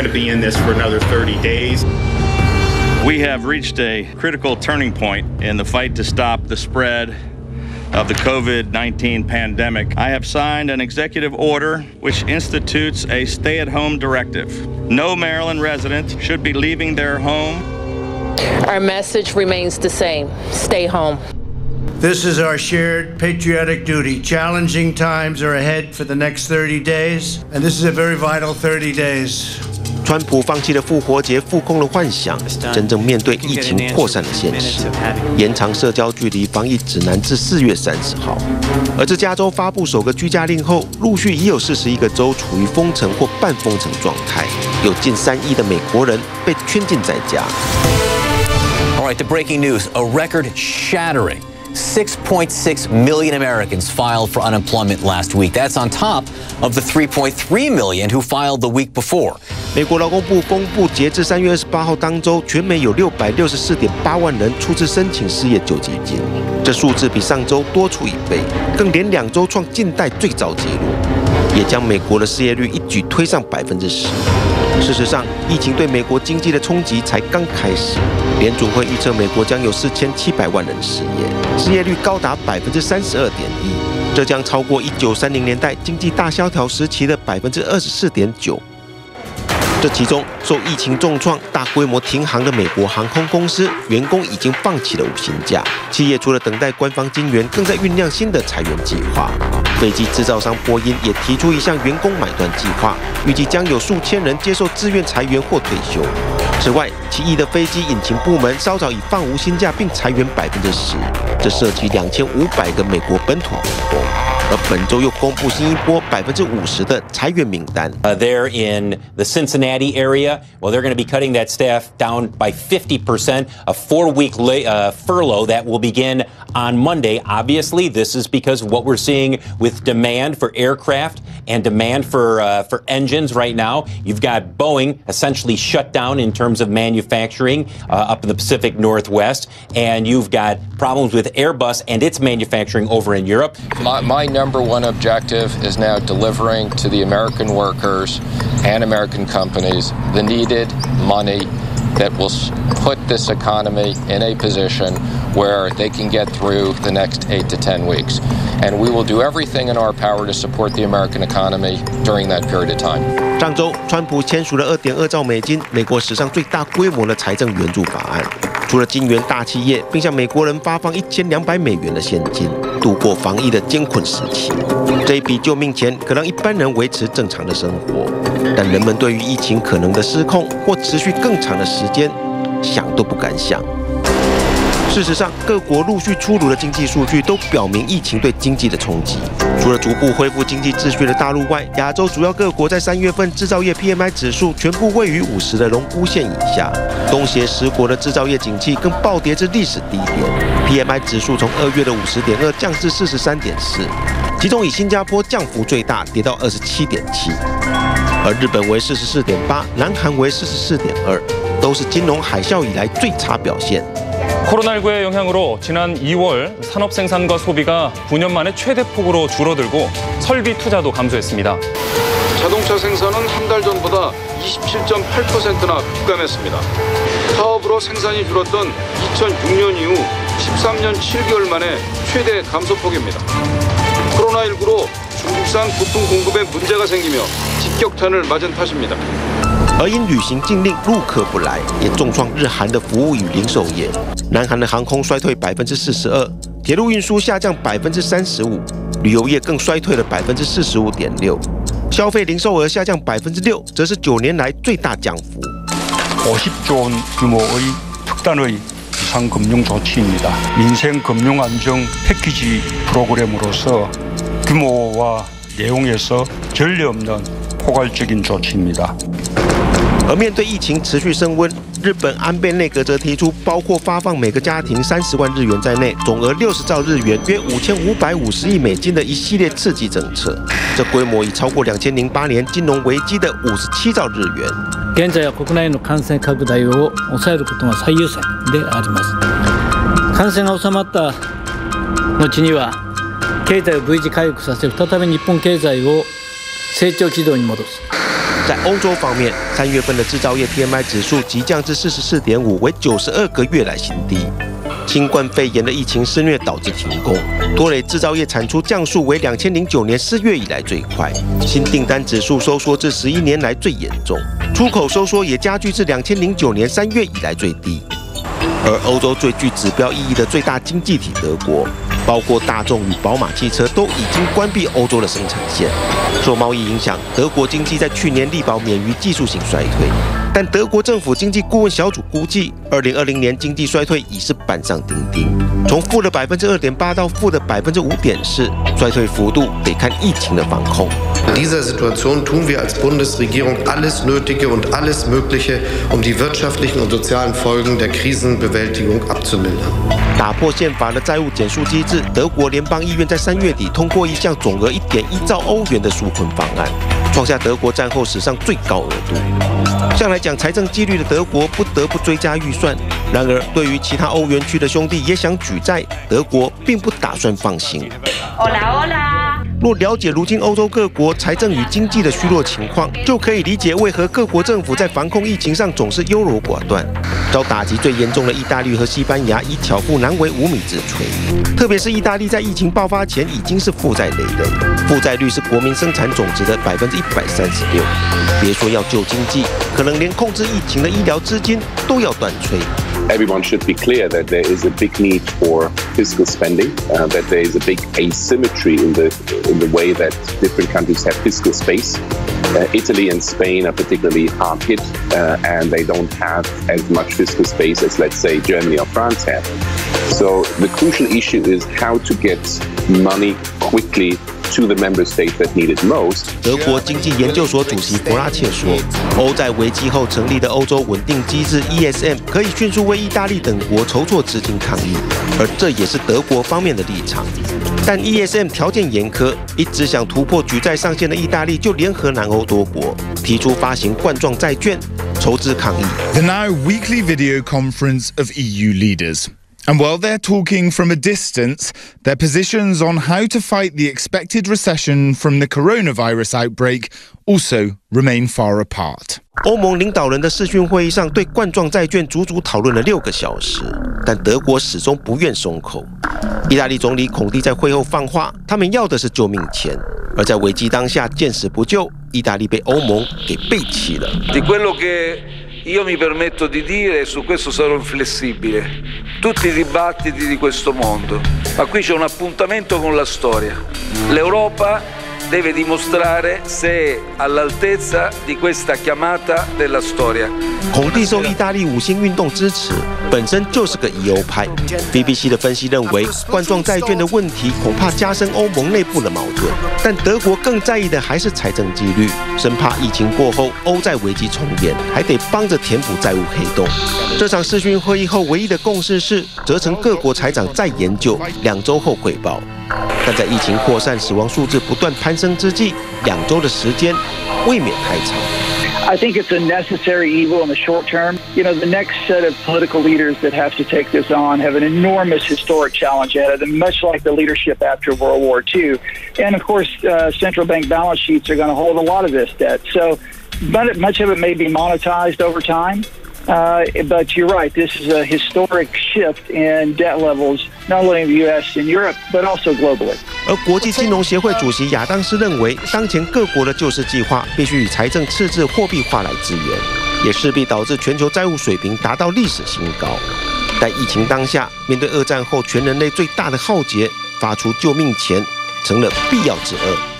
going to be in this for another 30 days. We have reached a critical turning point in the fight to stop the spread of the COVID-19 pandemic. I have signed an executive order which institutes a stay-at-home directive. No Maryland resident should be leaving their home. Our message remains the same. Stay home. This is our shared patriotic duty. Challenging times are ahead for the next 30 days, and this is a very vital 30 days. 川普放弃了复活节复工的幻想，真正面对疫情扩散的现实，延长社交距离防疫指南至4月30号。而自加州发布首个居家令后，陆续已有41个州处于封城或半封城状态，有近3亿的美国人被圈禁在家。All right, the breaking news: a record-shattering 6.6 million Americans filed for unemployment last week. That's on top of the 3.3 million who filed the week before. 美国劳工部公布，截至3月28号当周，全美有664.8万人初次申请失业救济金，这数字比上周多出1倍，更连2周创近代最早纪录，也将美国的失业率一举推上10%。事实上，疫情对美国经济的冲击才刚开始。联准会预测美国将有4700万人失业，失业率高达32.1%，这将超过1930年代经济大萧条时期的24.9%。这其中，受疫情重创、大规模停航的美国航空公司员工已经放弃了无薪假，企业除了等待官方金援，更在酝酿新的裁员计划。飞机制造商波音也提出一项员工买断计划，预计将有数千人接受自愿裁员或退休。此外，其一的飞机引擎部门稍早已放无薪假并裁员10%，这涉及2500个美国本土员工。而本周又公布新一波50%的裁员名单。They're in the Cincinnati area. Well, they're going to be cutting that staff down by 50%. A 4-week furlough that will begin on Monday. Obviously, this is because of what we're seeing with demand for aircraft and demand for engines right now. You've got Boeing essentially shut down in terms of manufacturing up in the Pacific Northwest, and you've got problems with Airbus and its manufacturing over in Europe. My number one objective is now delivering to the American workers and American companies the needed money that will put this economy in a position where they can get through the next 8 to 10 weeks. And we will do everything in our power to support the American economy during that period of time. 上周，川普签署了2.2兆美金，美国史上最大规模的财政援助法案。除了金援大企业，并向美国人发放1200美元的现金，度过防疫的艰困时期。这一笔救命钱可让一般人维持正常的生活，但人们对于疫情可能的失控或持续更长的时间，想都不敢想。事实上，各国陆续出炉的经济数据都表明疫情对经济的冲击。除了逐步恢复经济秩序的大陆外，亚洲主要各国在3月份制造业 PMI 指数全部位于50的荣枯线以下。东协10国的制造业景气更暴跌至历史低点 ，PMI 指数从2月的50.2降至43.4，其中以新加坡降幅最大，跌到27.7，而日本为44.8，南韩为44.2，都是金融海啸以来最差表现。 코로나19의 영향으로 지난 2월 산업 생산과 소비가 9년 만에 최대폭으로 줄어들고 설비 투자도 감소했습니다. 자동차 생산은 한 달 전보다 27.8%나 급감했습니다. 사업으로 생산이 줄었던 2006년 이후 13년 7개월 만에 최대 감소폭입니다. 코로나19로 중국산 부품 공급에 문제가 생기며 직격탄을 맞은 탓입니다. 而因旅行禁令，陆客不来，也重创日韩的服务与零售业。南韩的航空衰退42%，铁路运输下降35%，旅游业更衰退了45.6%，消费零售额下降6%，则是9年来最大降幅。50조 원 규모의 특단의 비상금융조치입니다. 민생금융안정 패키지 프로그램으로서 규모와 내용에서 전례 없는 포괄적인 조치입니다. 而面对疫情持续升温，日本安倍内阁则提出，包括发放每个家庭30万日元在内，总额60兆日元，约5550亿美金的一系列刺激政策。这规模已超过2008年金融危機的57兆日元。現在は国内の感染拡大を抑えることが最優先であります。感染が収まった後には、経済を V 字回復させる、再び日本経済を成長軌道に戻す。在欧洲方面，3月份的制造业 PMI 指数急降至44.5，为92个月来新低。新冠肺炎的疫情肆虐导致停工，多类制造业产出降速为2009年4月以来最快，新订单指数收缩至11年来最严重，出口收缩也加剧至2009年3月以来最低。而欧洲最具指标意义的最大经济体德国，包括大众与宝马汽车都已经关闭欧洲的生产线。受贸易影响，德国经济在去年力保免于技术性衰退。但德国政府经济顾问小组估计，2020年经济衰退已是板上钉钉，从负的2.8%到负的5.4%，衰退幅度得看疫情的防控。In dieser Situation tun wir als Bundesregierung alles Nötige und alles Mögliche, um die wirtschaftlichen und sozialen Folgen der Krisenbewältigung abzumildern. 打破宪法的债务减数机制，德国联邦议院在3月底通过一项总额1.1兆欧元的纾困方案，创下德国战后史上最高额度。向来讲财政纪律的德国不得不追加预算，然而对于其他欧元区的兄弟也想举债，德国并不打算放行。若了解如今欧洲各国财政与经济的虚弱情况，就可以理解为何各国政府在防控疫情上总是优柔寡断。遭打击最严重的意大利和西班牙已巧妇难为无米之炊，特别是意大利在疫情爆发前已经是负债累累，负债率是国民生产总值的136%。别说要救经济，可能连控制疫情的医疗资金都要断炊。Everyone should be clear that there is a big need for fiscal spending, that there is a big asymmetry in the way that different countries have fiscal space. Italy and Spain are particularly hard hit, and they don't have as much fiscal space as, let's say, Germany or France have. So the crucial issue is how to get money quickly to the member states that need it most. 德国经济研究所主席弗拉切说，欧债危机后成立的欧洲稳定机制 ESM 可以迅速为意大利等国筹措资金抗疫，而这也是德国方面的立场。但 ESM 条件严苛，一直想突破举债上限的意大利就联合南欧多国，提出发行冠状债券，筹资抗疫。The now weekly video conference of EU leaders. And while they're talking from a distance, their positions on how to fight the expected recession from the coronavirus outbreak also remain far apart. 欧盟领导人的视讯会议上，对冠状债券足足讨论了6个小时，但德国始终不愿松口。意大利总理孔蒂在会后放话，他们要的是救命钱，而在危机当下见死不救，意大利被欧盟给背弃了。Io mi permetto di dire, e su questo sarò inflessibile, tutti i dibattiti di questo mondo, ma qui c'è un appuntamento con la storia. L'Europa deve dimostrare se è all'altezza di questa chiamata della storia. 孔蒂受意大利5星运动支持，本身就是个疑欧派。BBC 的分析认为，冠状债券的问题恐怕加深欧盟内部的矛盾，但德国更在意的还是财政纪律，生怕疫情过后欧债危机重演，还得帮着填补债务黑洞。这场视讯会议后，唯一的共识是责成各国财长再研究，2周后汇报。但在疫情扩散、死亡数字不断攀升之际，2周的时间未免太长。I think it's a necessary evil in the short term. You know, the next set of political leaders that have to take this on have an enormous historic challenge ahead of them, much like the leadership after World War II. And of course, central bank balance sheets are going to hold a lot of this debt. So, much of it may be monetized over time. But you're right, this is a historic shift in debt levels, not only in the U.S. and Europe, but also globally. 而国际金融协会主席亚当斯认为，当前各国的救市计划必须以财政赤字货币化来支援，也势必导致全球债务水平达到历史新高。但疫情当下，面对2战后全人类最大的浩劫，发出救命钱成了必要之恶。